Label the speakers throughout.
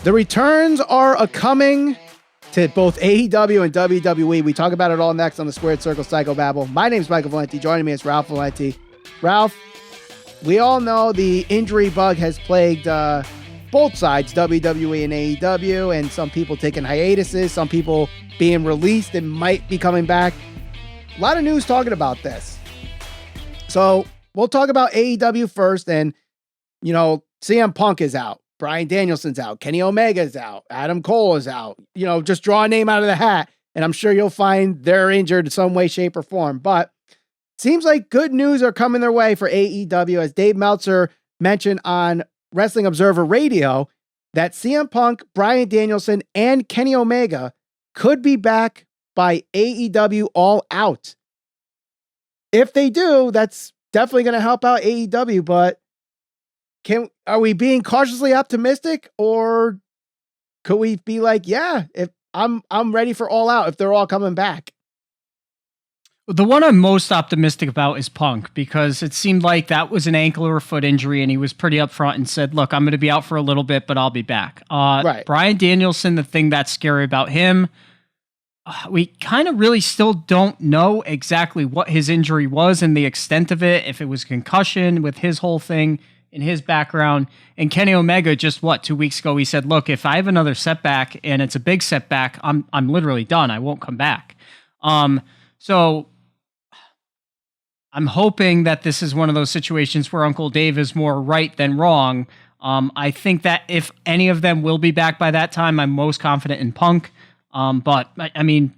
Speaker 1: The returns are a-coming to both AEW and WWE. We talk about it all next on the Squared Circle Psychobabble. My name is Michael Valenti. Joining me is Ralph Valenti. Ralph, we all know the injury bug has plagued both sides, WWE and AEW, and some people taking hiatuses, some people being released and might be coming back. A lot of news talking about this. So we'll talk about AEW first, and, you know, CM Punk is out. Bryan Danielson's out. Kenny Omega's out. Adam Cole is out. You know, just draw a name out of the hat, and I'm sure you'll find they're injured in some way, shape, or form. But seems like good news are coming their way for AEW, as Dave Meltzer mentioned on Wrestling Observer Radio, that CM Punk, Bryan Danielson, and Kenny Omega could be back by AEW All Out. If they do, that's definitely going to help out AEW, but are we being cautiously optimistic, or could we be like, yeah, if I'm ready for All Out if they're all coming back?
Speaker 2: The one I'm most optimistic about is Punk, because it seemed like that was an ankle or a foot injury, and he was pretty upfront and said, look, I'm going to be out for a little bit, but I'll be back.
Speaker 1: Right.
Speaker 2: Bryan Danielson, the thing that's scary about him, we kind of really still don't know exactly what his injury was and the extent of it, if it was concussion with his whole thing in his background. And Kenny Omega just 2 weeks ago, he said, look, if I have another setback and it's a big setback, I'm literally done. I won't come back. So I'm hoping that this is one of those situations where Uncle Dave is more right than wrong. I think that if any of them will be back by that time, I'm most confident in Punk. But I mean,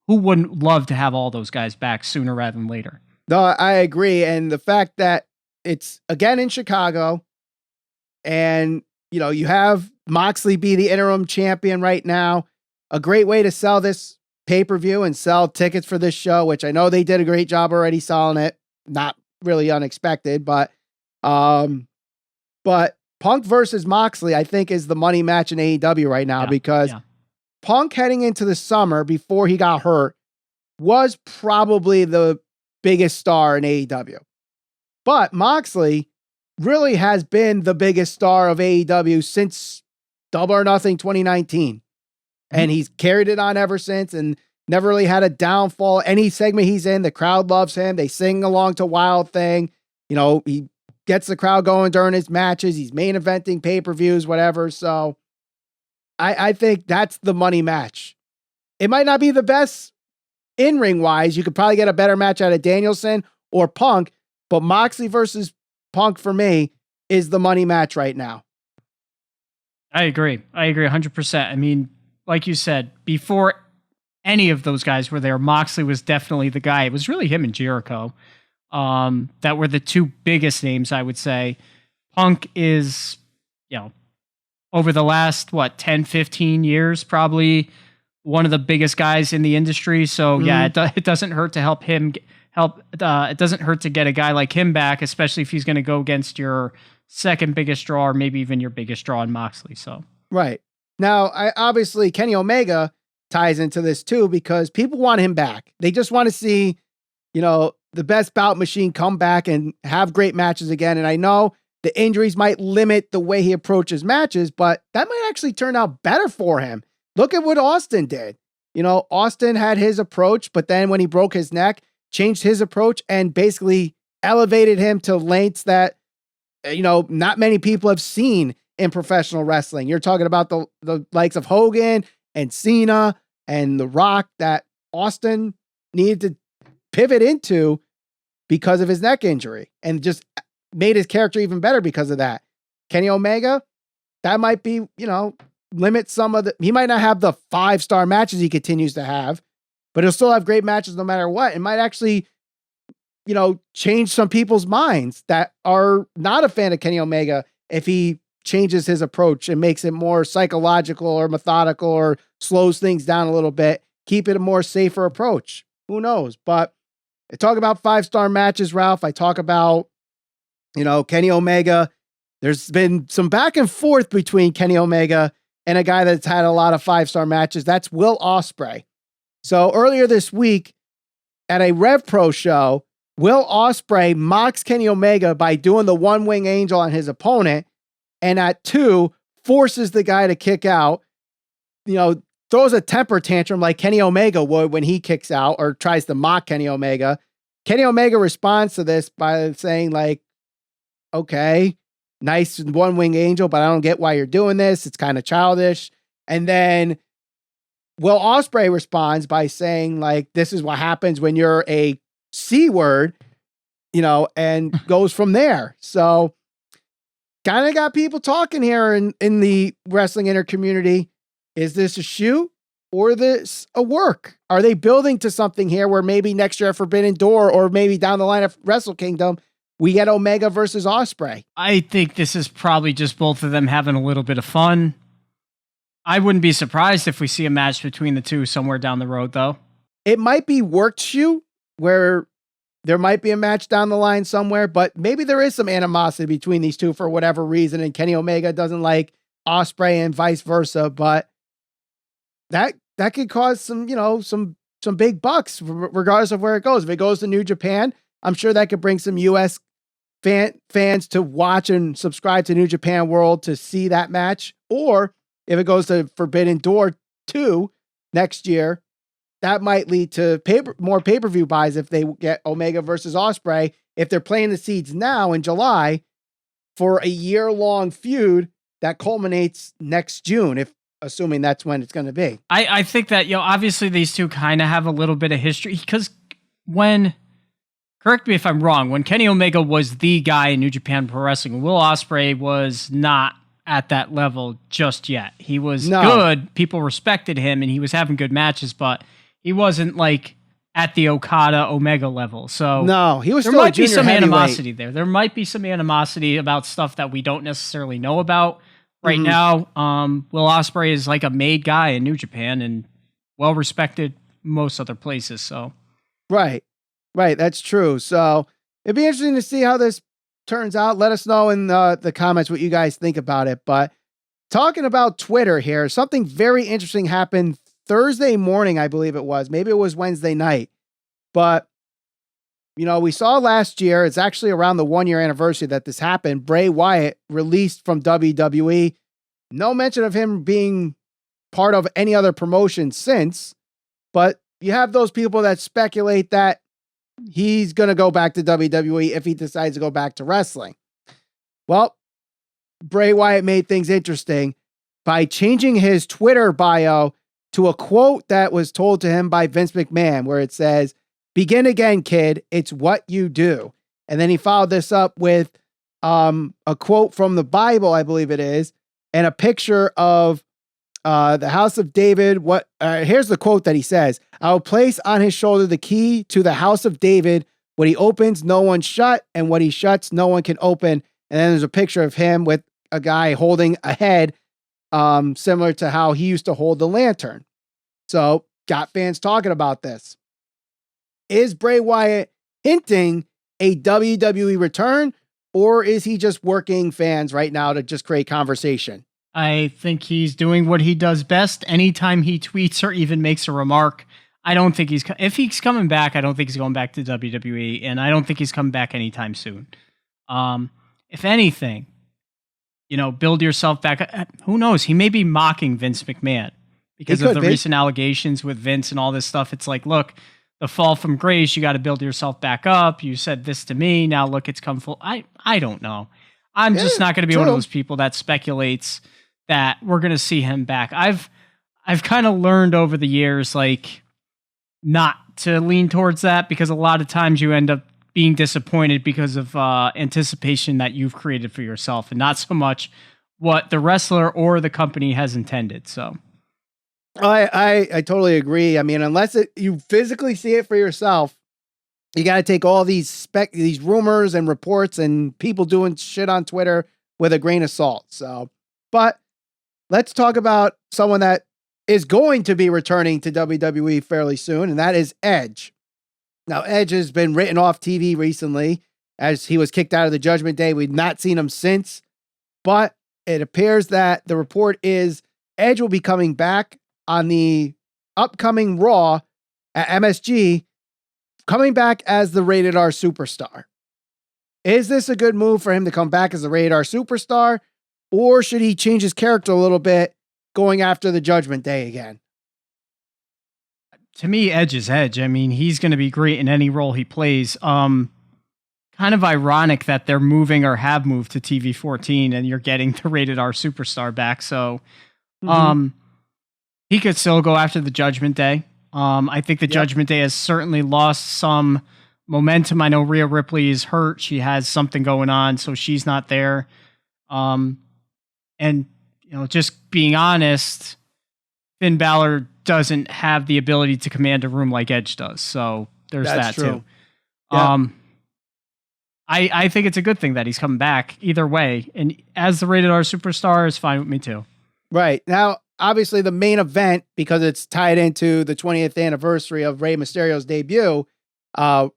Speaker 2: who wouldn't love to have all those guys back sooner rather than later?
Speaker 1: No, I agree. And the fact that it's again in Chicago, and, you know, you have Moxley be the interim champion right now, a great way to sell this pay-per-view and sell tickets for this show, which I know they did a great job already selling it. Not really unexpected, but Punk versus Moxley, I think, is the money match in AEW right now, because Punk heading into the summer before he got hurt was probably the biggest star in AEW. But Moxley really has been the biggest star of AEW since Double or Nothing 2019. And he's carried it on ever since and never really had a downfall. Any segment he's in, the crowd loves him. They sing along to Wild Thing. You know, he gets the crowd going during his matches. He's main eventing pay-per-views, whatever. So I think that's the money match. It might not be the best in-ring wise. You could probably get a better match out of Danielson or Punk, but Moxley versus Punk for me is the money match right now.
Speaker 2: I agree 100%. I mean, like you said, before any of those guys were there, Moxley was definitely the guy. It was really him and Jericho that were the two biggest names, I would say. Punk is, you know, over the last, 10, 15 years, probably one of the biggest guys in the industry. So yeah, it doesn't hurt to help him it doesn't hurt to get a guy like him back, especially if he's going to go against your second biggest draw, or maybe even your biggest draw in Moxley. So
Speaker 1: right now, obviously Kenny Omega ties into this too, because people want him back. They just want to see, you know, the best bout machine come back and have great matches again. And I know the injuries might limit the way he approaches matches, but that might actually turn out better for him. Look at what Austin did. You know, Austin had his approach, but then when he broke his neck, changed his approach and basically elevated him to lengths that, you know, not many people have seen in professional wrestling. You're talking about the likes of Hogan and Cena and The Rock that Austin needed to pivot into because of his neck injury, and just made his character even better because of that. Kenny Omega, that might be, you know, limit some of he might not have the 5-star matches he continues to have, but he'll still have great matches no matter what. It might actually, you know, change some people's minds that are not a fan of Kenny Omega if he changes his approach and makes it more psychological or methodical or slows things down a little bit, keep it a more safer approach. Who knows? But I talk about 5-star matches, Ralph. I talk about, you know, Kenny Omega. There's been some back and forth between Kenny Omega and a guy that's had a lot of 5-star matches. That's Will Ospreay. So earlier this week at a Rev Pro show, Will Ospreay mocks Kenny Omega by doing the one-wing angel on his opponent, and at 2, forces the guy to kick out, throws a temper tantrum like Kenny Omega would when he kicks out or tries to mock Kenny Omega. Kenny Omega responds to this by saying like, okay, nice one-wing angel, but I don't get why you're doing this. It's kind of childish. And then Will Ospreay responds by saying like, this is what happens when you're a C word, and goes from there. So kind of got people talking here in the wrestling inner community. Is this a shoot or this a work? Are they building to something here where maybe next year at Forbidden Door or maybe down the line of Wrestle Kingdom, we get Omega versus Ospreay?
Speaker 2: I think this is probably just both of them having a little bit of fun. I wouldn't be surprised if we see a match between the two somewhere down the road, though.
Speaker 1: It might be worked shoot where there might be a match down the line somewhere, but maybe there is some animosity between these two for whatever reason, and Kenny Omega doesn't like Ospreay and vice versa, but that could cause some big bucks regardless of where it goes. If it goes to New Japan, I'm sure that could bring some US fans to watch and subscribe to New Japan World to see that match. Or if it goes to Forbidden Door 2 next year, that might lead to more pay-per-view buys if they get Omega versus Ospreay. If they're playing the seeds now in July for a year-long feud that culminates next June, assuming that's when it's going to be.
Speaker 2: I think that, obviously these two kind of have a little bit of history because correct me if I'm wrong, when Kenny Omega was the guy in New Japan Pro Wrestling, Will Ospreay was not at that level just yet. He was good. People respected him and he was having good matches, but he wasn't like at the Okada Omega level. So
Speaker 1: no, he was
Speaker 2: there
Speaker 1: still
Speaker 2: might be some
Speaker 1: heavyweight.
Speaker 2: animosity there. There might be some animosity about stuff that we don't necessarily know about right now. Will Ospreay is like a made guy in New Japan and well respected most other places. So
Speaker 1: right, that's true. So it'd be interesting to see how this turns out. Let us know in the comments what you guys think about it. But talking about Twitter here, something very interesting happened Thursday morning, I believe it was. Maybe it was Wednesday night. But, we saw last year, it's actually around the 1-year anniversary that this happened. Bray Wyatt released from WWE. No mention of him being part of any other promotion since. But you have those people that speculate that he's going to go back to WWE if he decides to go back to wrestling. Well, Bray Wyatt made things interesting by changing his Twitter bio to a quote that was told to him by Vince McMahon, where it says, "Begin again, kid. It's what you do." And then he followed this up with a quote from the Bible, I believe it is, and a picture of the house of David. Here's the quote that he says: "I will place on his shoulder the key to the house of David. What he opens, no one shut, and what he shuts, no one can open." And then there's a picture of him with a guy holding a head, similar to how he used to hold the lantern. So got fans talking about this. Is Bray Wyatt hinting a WWE return, or is he just working fans right now to just create conversation?
Speaker 2: I think he's doing what he does best. Anytime he tweets or even makes a remark, I don't think if he's coming back, I don't think he's going back to WWE, and I don't think he's coming back anytime soon. If anything, build yourself back. Who knows? He may be mocking Vince McMahon because of the recent allegations with Vince and all this stuff. It's like, look, the fall from grace, you got to build yourself back up. You said this to me. Now look, it's come full. I don't know. I'm just not going to be one of those people that speculates that we're going to see him back. I've kind of learned over the years, like, not to lean towards that, because a lot of times you end up being disappointed because of anticipation that you've created for yourself and not so much what the wrestler or the company has intended. So
Speaker 1: I totally agree. I mean, unless you physically see it for yourself, you got to take all these rumors and reports and people doing shit on Twitter with a grain of salt. So, but let's talk about someone that is going to be returning to WWE fairly soon, and that is Edge. Now, Edge has been written off TV recently as he was kicked out of the Judgment Day. We've not seen him since, but it appears that the report is Edge will be coming back on the upcoming Raw at MSG, coming back as the Rated R Superstar. Is this a good move for him to come back as a Rated R Superstar, Or should he change his character a little bit going after the Judgment Day again?
Speaker 2: To me, Edge is Edge. I mean, he's going to be great in any role he plays. Kind of ironic that they're moving or have moved to TV 14 and you're getting the Rated R Superstar back. So he could still go after the Judgment Day. I think the Judgment Day has certainly lost some momentum. I know Rhea Ripley is hurt. She has something going on, so she's not there. And, just being honest, Finn Balor doesn't have the ability to command a room like Edge does. So there's that too. Yeah. I think it's a good thing that he's coming back either way. And as the Rated R Superstar is fine with me too. Right.
Speaker 1: Now, obviously the main event, because it's tied into the 20th anniversary of Rey Mysterio's debut, WWE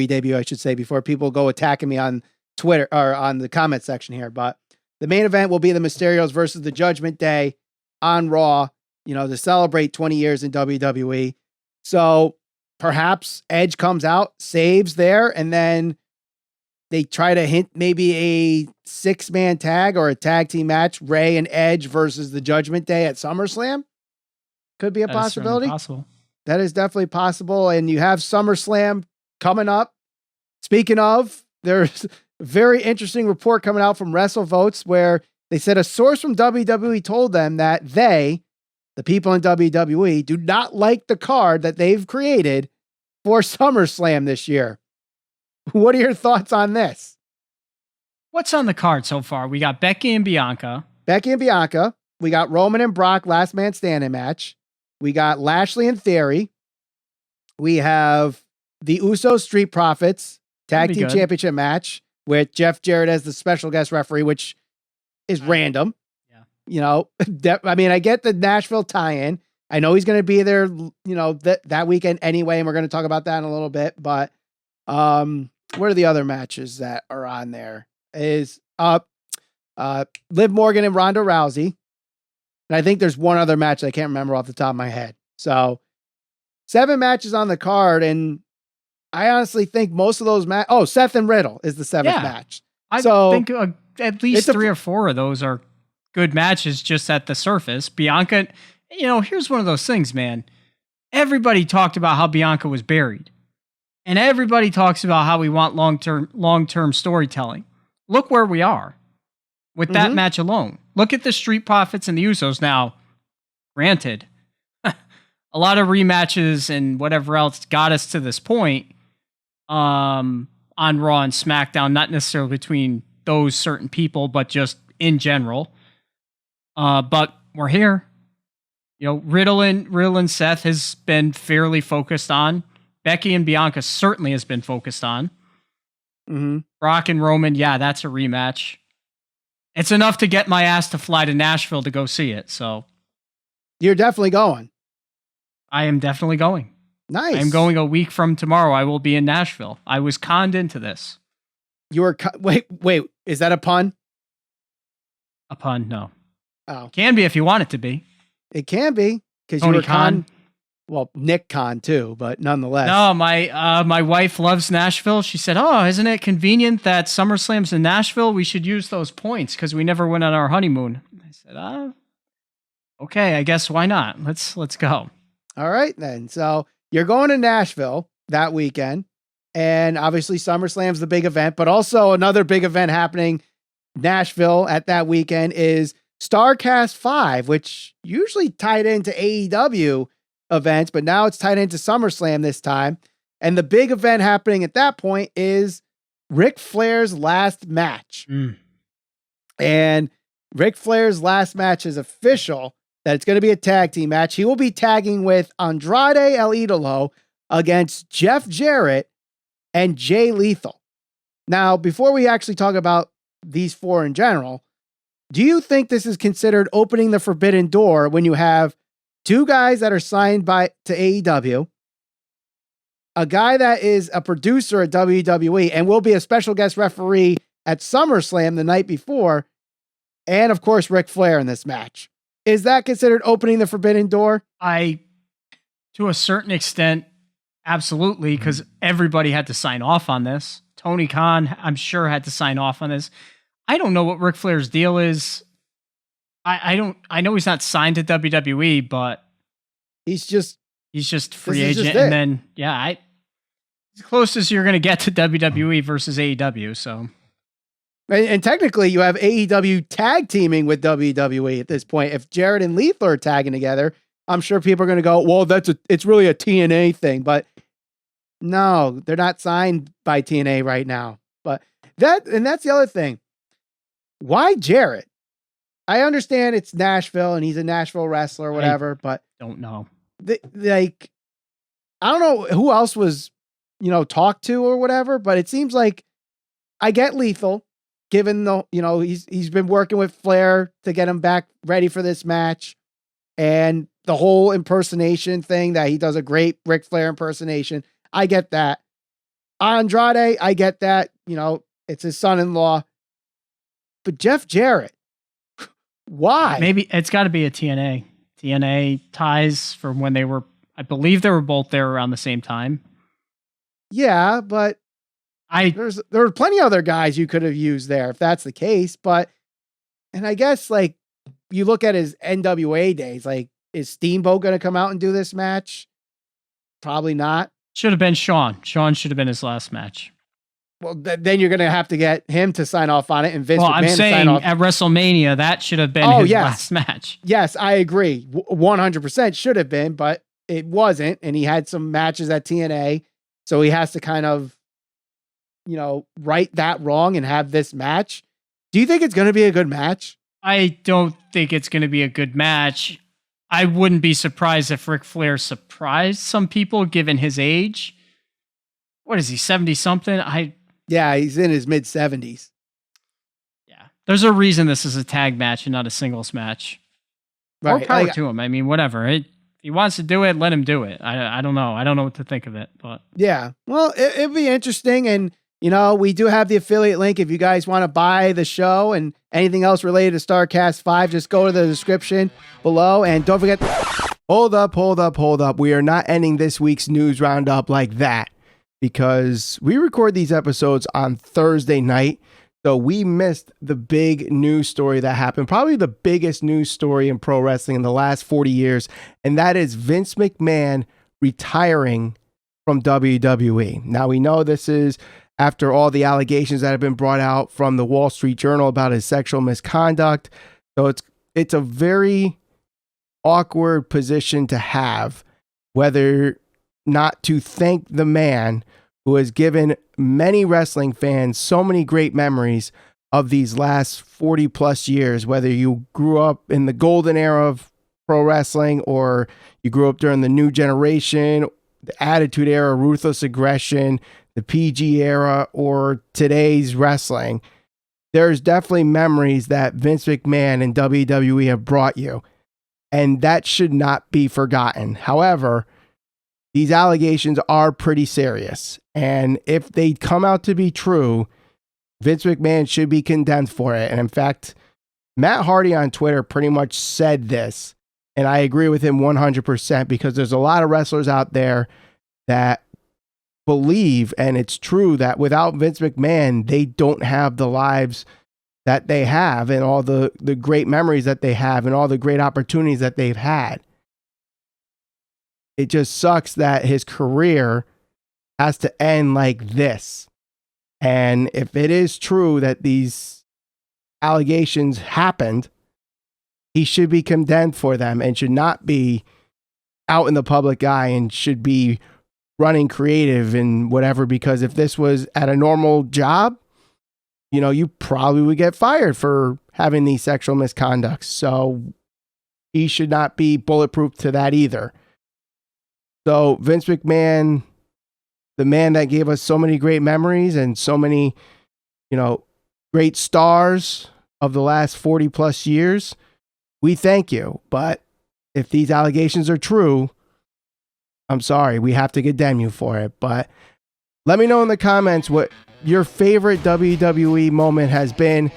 Speaker 1: debut, I should say, before people go attacking me on Twitter or on the comment section here. But the main event will be the Mysterios versus the Judgment Day on Raw, to celebrate 20 years in WWE. So perhaps Edge comes out, saves there, and then they try to hint maybe a 6-man tag or a tag team match, Rey and Edge versus the Judgment Day at SummerSlam. Could be a possibility.
Speaker 2: Possible.
Speaker 1: That is definitely possible. And you have SummerSlam coming up. Speaking of, there's a very interesting report coming out from WrestleVotes where they said a source from WWE told them that they, the people in WWE, do not like the card that they've created for SummerSlam this year. What are your thoughts on this?
Speaker 2: What's on the card so far? We got Becky and Bianca.
Speaker 1: We got Roman and Brock last man standing match. We got Lashley and Theory. We have the Usos Street Profits Tag Team Championship match with Jeff Jarrett as the special guest referee, which is random. Yeah. I get the Nashville tie-in. I know he's going to be there, that weekend anyway, and we're going to talk about that in a little bit. But what are the other matches that are on there? Is Liv Morgan and Ronda Rousey. And I think there's one other match I can't remember off the top of my head. So 7 matches on the card, and I honestly think most of those Seth and Riddle is the 7th match.
Speaker 2: I think at least 3 or 4 of those are good matches just at the surface. Bianca, here's one of those things, man. Everybody talked about how Bianca was buried. And everybody talks about how we want long-term storytelling. Look where we are with that match alone. Look at the Street Profits and the Usos. Now, granted, a lot of rematches and whatever else got us to this point on Raw and SmackDown, not necessarily between those certain people, but just in general. But we're here. Riddle and Seth has been fairly focused on. Becky and Bianca certainly has been focused on. Brock and Roman, that's a rematch. It's enough to get my ass to fly to Nashville to go see it. So
Speaker 1: you're definitely going.
Speaker 2: I am definitely going.
Speaker 1: Nice.
Speaker 2: I'm going a week from tomorrow. I will be in Nashville. I was conned into this.
Speaker 1: You were wait. Is that a pun?
Speaker 2: A pun? No.
Speaker 1: Oh,
Speaker 2: can be if you want it to be.
Speaker 1: It can be because you were Khan. Well, Nick Khan too, but nonetheless.
Speaker 2: No, my wife loves Nashville. She said, "Oh, isn't it convenient that SummerSlam's in Nashville? We should use those points because we never went on our honeymoon." I said, okay, I guess why not? Let's go."
Speaker 1: All right then. So you're going to Nashville that weekend, and obviously SummerSlam's the big event, but also another big event happening Nashville at that weekend is StarCast 5, which usually tied into AEW events, but now it's tied into SummerSlam this time. And the big event happening at that point is Ric Flair's last match. And Ric Flair's last match is official that it's going to be a tag team match. He will be tagging with Andrade El Idolo against Jeff Jarrett and Jay Lethal. Now, before we actually talk about these 4 in general, do you think this is considered opening the forbidden door when you have 2 guys that are signed to AEW, a guy that is a producer at WWE and will be a special guest referee at SummerSlam the night before, and of course Ric Flair in this match? Is that considered opening the forbidden door?
Speaker 2: To a certain extent, absolutely, because everybody had to sign off on this. Tony Khan, I'm sure, had to sign off on this. I don't know what Ric Flair's deal is. I know he's not signed to WWE, but
Speaker 1: he's just
Speaker 2: free agent. And then, as close as you're going to get to WWE versus AEW. So,
Speaker 1: and technically you have AEW tag teaming with WWE at this point. If Jarrett and Lethal are tagging together, I'm sure people are going to go, well, it's really a TNA thing, but no, they're not signed by TNA right now. But that's the other thing. Why Jarrett? I understand it's Nashville and he's a Nashville wrestler or whatever, but
Speaker 2: don't know.
Speaker 1: I don't know who else was, talked to or whatever, but it seems like I get Lethal given the, he's been working with Flair to get him back ready for this match and the whole impersonation thing that he does a great Ric Flair impersonation. I get that. Andrade, I get that, it's his son-in-law, but Jeff Jarrett, why?
Speaker 2: Maybe it's got to be a TNA ties from when I believe they were both there around the same time.
Speaker 1: Yeah, but there were plenty of other guys you could have used there if that's the case. And I guess like you look at his NWA days, like is Steamboat going to come out and do this match? Probably not. Should have
Speaker 2: been Shawn. Shawn should have been his last match.
Speaker 1: Well, then you're going to have to get him to sign off on it and Vince McMahon
Speaker 2: I'm saying
Speaker 1: sign off.
Speaker 2: At WrestleMania, that should have been his last match.
Speaker 1: Yes, I agree. 100% should have been, but it wasn't. And he had some matches at TNA. So he has to kind of, right that wrong and have this match. Do you think it's going to be a good match?
Speaker 2: I don't think it's going to be a good match. I wouldn't be surprised if Ric Flair surprised some people given his age. What is he, 70-something?
Speaker 1: Yeah, he's in his mid-70s.
Speaker 2: Yeah. There's a reason this is a tag match and not a singles match. Right. More power to him. I mean, whatever. If he wants to do it, let him do it. I don't know. I don't know what to think of it. But
Speaker 1: yeah. Well, it'd be interesting. And, we do have the affiliate link. If you guys want to buy the show and anything else related to StarCast 5, just go to the description below. And don't forget... Hold up. We are not ending this week's news roundup like that, because we record these episodes on Thursday night. So we missed the big news story that happened, probably the biggest news story in pro wrestling in the last 40 years. And that is Vince McMahon retiring from WWE. Now we know this is after all the allegations that have been brought out from the Wall Street Journal about his sexual misconduct. So it's a very awkward position to have, whether not to thank the man who has given many wrestling fans so many great memories of these last 40 plus years, whether you grew up in the golden era of pro wrestling or you grew up during the new generation, the attitude era, ruthless aggression, the PG era, or today's wrestling. There's definitely memories that Vince McMahon and WWE have brought you, and that should not be forgotten. However, these allegations are pretty serious, and if they come out to be true, Vince McMahon should be condemned for it. And in fact, Matt Hardy on Twitter pretty much said this, and I agree with him 100%, because there's a lot of wrestlers out there that believe, and it's true, that without Vince McMahon, they don't have the lives that they have and all the great memories that they have and all the great opportunities that they've had. It just sucks that his career has to end like this. And if it is true that these allegations happened, he should be condemned for them and should not be out in the public eye and should be running creative and whatever, because if this was at a normal job, you probably would get fired for having these sexual misconducts. So he should not be bulletproof to that either. So Vince McMahon, the man that gave us so many great memories and so many, great stars of the last 40 plus years, we thank you. But if these allegations are true, I'm sorry, we have to condemn you for it. But let me know in the comments what your favorite WWE moment has been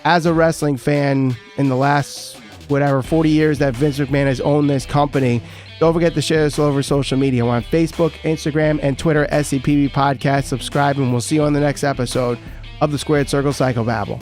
Speaker 1: as a wrestling fan in the last, 40 years that Vince McMahon has owned this company. Don't forget to share this all over social media. We're on Facebook, Instagram, and Twitter, SCPB Podcast. Subscribe, and we'll see you on the next episode of the Squared Circle Psychobabble.